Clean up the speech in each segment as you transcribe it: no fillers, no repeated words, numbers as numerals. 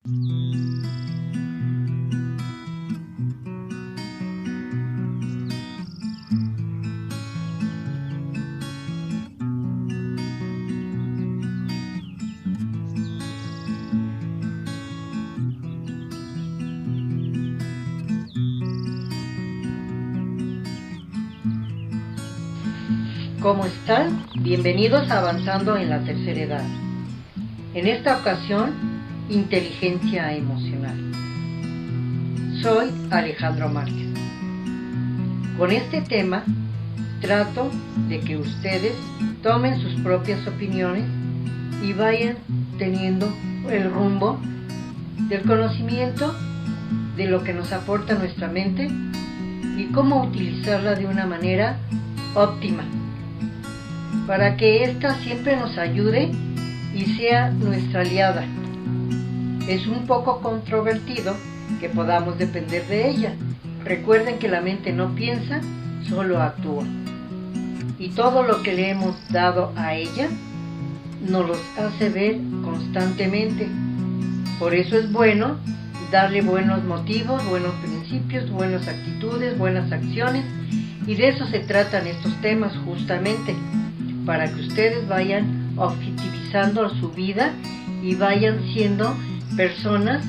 ¿Cómo están? Bienvenidos a Avanzando en la Tercera Edad. En esta ocasión, inteligencia emocional. Soy Alejandro Márquez. Con este tema, trato de que ustedes tomen sus propias opiniones y vayan teniendo el rumbo del conocimiento de lo que nos aporta nuestra mente y cómo utilizarla de una manera óptima, para que ésta siempre nos ayude y sea nuestra aliada. Es un poco controvertido que podamos depender de ella. Recuerden que la mente no piensa, solo actúa. Y todo lo que le hemos dado a ella nos lo hace ver constantemente. Por eso es bueno darle buenos motivos, buenos principios, buenas actitudes, buenas acciones. Y de eso se tratan estos temas justamente, para que ustedes vayan objetivizando su vida y vayan siendo personas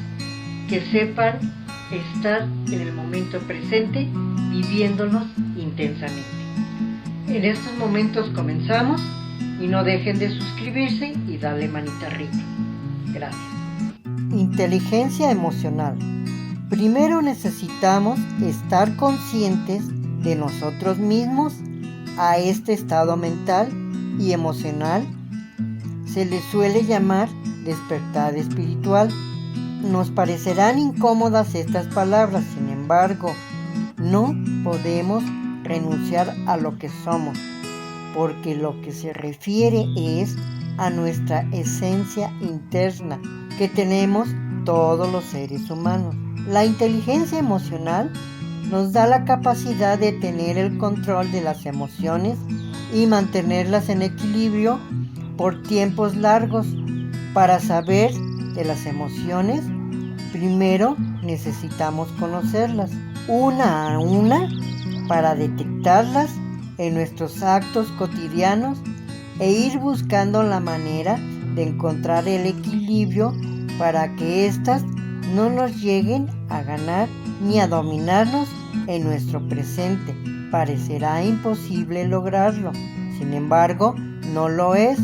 que sepan estar en el momento presente, viviéndolos intensamente. En estos momentos comenzamos y no dejen de suscribirse y darle manita arriba. Gracias. Inteligencia emocional. Primero necesitamos estar conscientes de nosotros mismos. A este estado mental y emocional se le suele llamar despertar espiritual. Nos parecerán incómodas estas palabras, sin embargo, no podemos renunciar a lo que somos, porque lo que se refiere es a nuestra esencia interna que tenemos todos los seres humanos. La inteligencia emocional nos da la capacidad de tener el control de las emociones y mantenerlas en equilibrio por tiempos largos. Para saber de las emociones, primero necesitamos conocerlas una a una para detectarlas en nuestros actos cotidianos e ir buscando la manera de encontrar el equilibrio para que éstas no nos lleguen a ganar ni a dominarnos en nuestro presente. Parecerá imposible lograrlo, sin embargo, no lo es.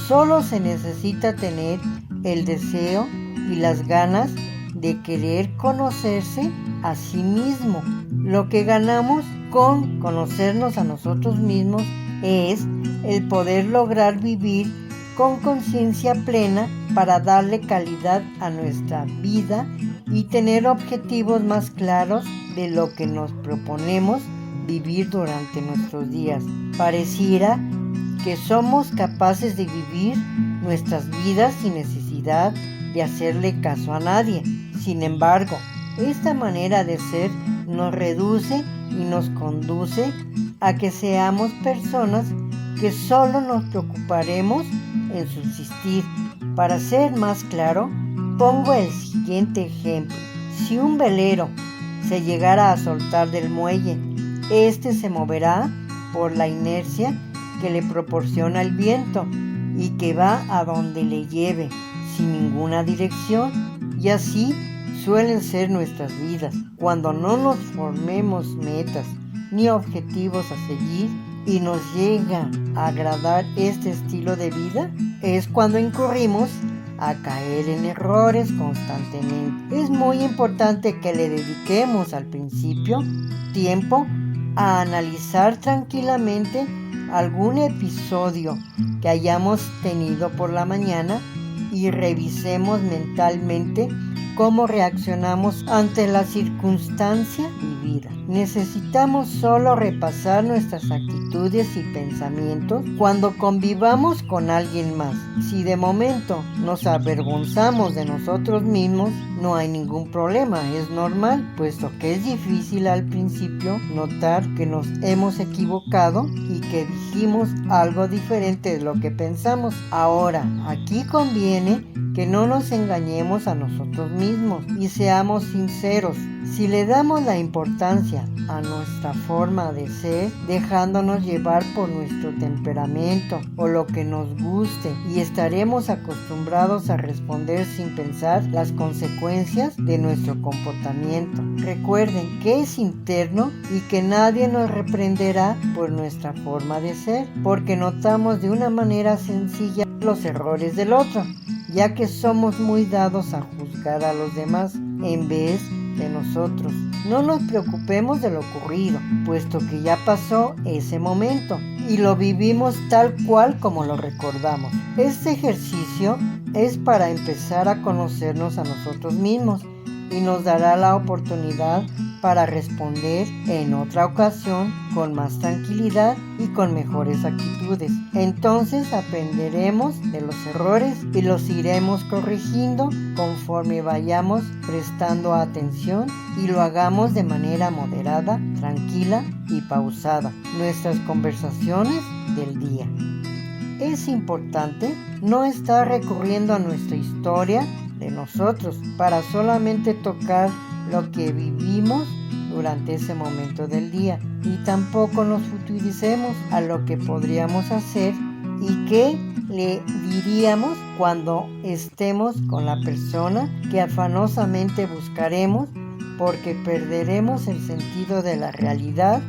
Solo se necesita tener el deseo y las ganas de querer conocerse a sí mismo. Lo que ganamos con conocernos a nosotros mismos es el poder lograr vivir con conciencia plena para darle calidad a nuestra vida y tener objetivos más claros de lo que nos proponemos vivir durante nuestros días. Pareciera que somos capaces de vivir nuestras vidas sin necesidad de hacerle caso a nadie. Sin embargo, esta manera de ser nos reduce y nos conduce a que seamos personas que solo nos preocuparemos en subsistir. Para ser más claro, pongo el siguiente ejemplo. Si un velero se llegara a soltar del muelle, este se moverá por la inercia que le proporciona el viento y que va a donde le lleve, sin ninguna dirección. Y así suelen ser nuestras vidas. Cuando no nos formemos metas ni objetivos a seguir y nos llega a agradar este estilo de vida, es cuando incurrimos a caer en errores constantemente. Es muy importante que le dediquemos al principio tiempo a analizar tranquilamente algún episodio que hayamos tenido por la mañana y revisemos mentalmente cómo reaccionamos ante la circunstancia vida. Necesitamos solo repasar nuestras actitudes y pensamientos cuando convivamos con alguien más. Si de momento nos avergonzamos de nosotros mismos, no hay ningún problema, es normal, puesto que es difícil al principio notar que nos hemos equivocado y que dijimos algo diferente de lo que pensamos. Ahora, aquí conviene que no nos engañemos a nosotros mismos y seamos sinceros. Si le damos la importancia a nuestra forma de ser, dejándonos llevar por nuestro temperamento o lo que nos guste, y estaremos acostumbrados a responder sin pensar las consecuencias de nuestro comportamiento. Recuerden que es interno y que nadie nos reprenderá por nuestra forma de ser, porque notamos de una manera sencilla los errores del otro, ya que somos muy dados a juzgar a los demás en vez de nosotros. No nos preocupemos de lo ocurrido, puesto que ya pasó ese momento y lo vivimos tal cual como lo recordamos. Este ejercicio es para empezar a conocernos a nosotros mismos y nos dará la oportunidad para responder en otra ocasión con más tranquilidad y con mejores actitudes. Entonces aprenderemos de los errores y los iremos corrigiendo conforme vayamos prestando atención y lo hagamos de manera moderada, tranquila y pausada. Nuestras conversaciones del día. Es importante no estar recurriendo a nuestra historia de nosotros para solamente tocar lo que vivimos durante ese momento del día, y tampoco nos futuricemos a lo que podríamos hacer y qué le diríamos cuando estemos con la persona que afanosamente buscaremos, porque perderemos el sentido de la realidad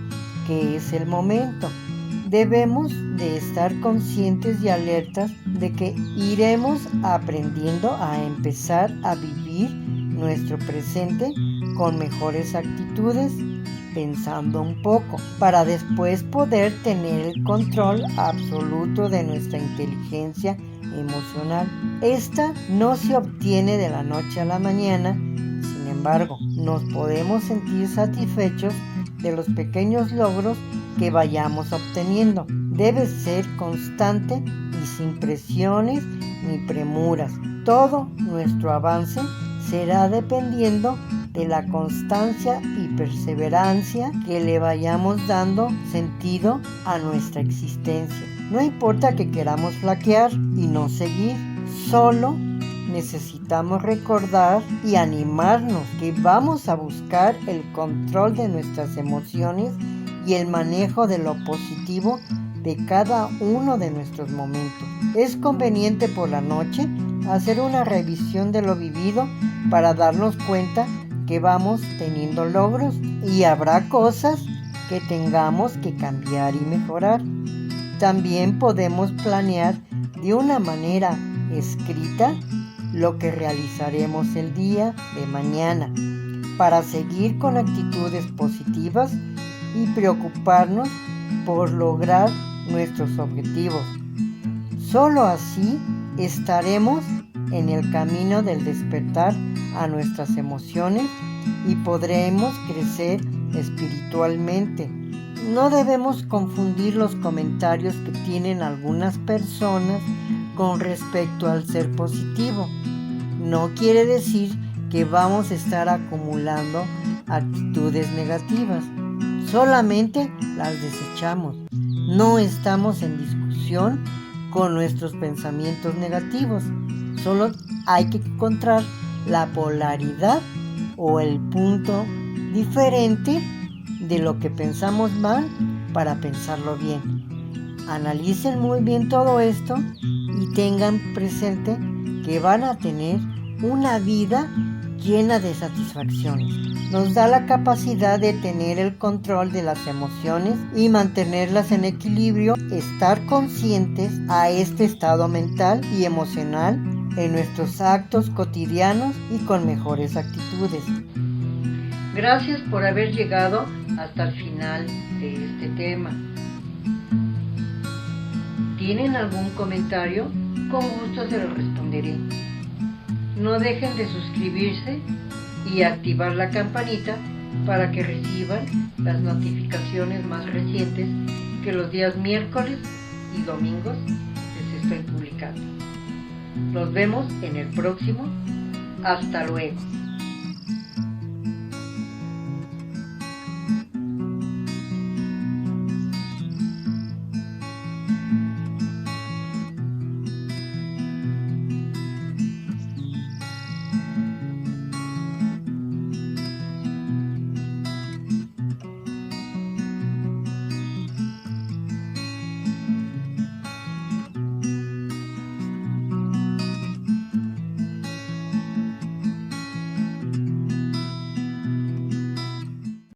que es el momento. Debemos de estar conscientes y alertas de que iremos aprendiendo a empezar a vivir nuestro presente con mejores actitudes, pensando un poco, para después poder tener el control absoluto de nuestra inteligencia emocional. Esta no se obtiene de la noche a la mañana, sin embargo, nos podemos sentir satisfechos de los pequeños logros que vayamos obteniendo. Debe ser constante y sin presiones ni premuras. Todo nuestro avance será dependiendo de la constancia y perseverancia que le vayamos dando sentido a nuestra existencia. No importa que queramos flaquear y no seguir, solo necesitamos recordar y animarnos que vamos a buscar el control de nuestras emociones y el manejo de lo positivo de cada uno de nuestros momentos. Es conveniente por la noche hacer una revisión de lo vivido para darnos cuenta que vamos teniendo logros y habrá cosas que tengamos que cambiar y mejorar. También podemos planear de una manera escrita lo que realizaremos el día de mañana para seguir con actitudes positivas y preocuparnos por lograr nuestros objetivos. Solo así estaremos en el camino del despertar a nuestras emociones y podremos crecer espiritualmente. No debemos confundir los comentarios que tienen algunas personas con respecto al ser positivo. No quiere decir que vamos a estar acumulando actitudes negativas. Solamente las desechamos. No estamos en discusión con nuestros pensamientos negativos. Solo hay que encontrar la polaridad o el punto diferente de lo que pensamos mal para pensarlo bien. Analicen muy bien todo esto y tengan presente que van a tener una vida llena de satisfacciones. Nos da la capacidad de tener el control de las emociones y mantenerlas en equilibrio, estar conscientes a este estado mental y emocional en nuestros actos cotidianos y con mejores actitudes. Gracias por haber llegado hasta el final de este tema. ¿Tienen algún comentario? Con gusto se lo responderé. No dejen de suscribirse y activar la campanita para que reciban las notificaciones más recientes que los días miércoles y domingos les estoy publicando. Nos vemos en el próximo. Hasta luego.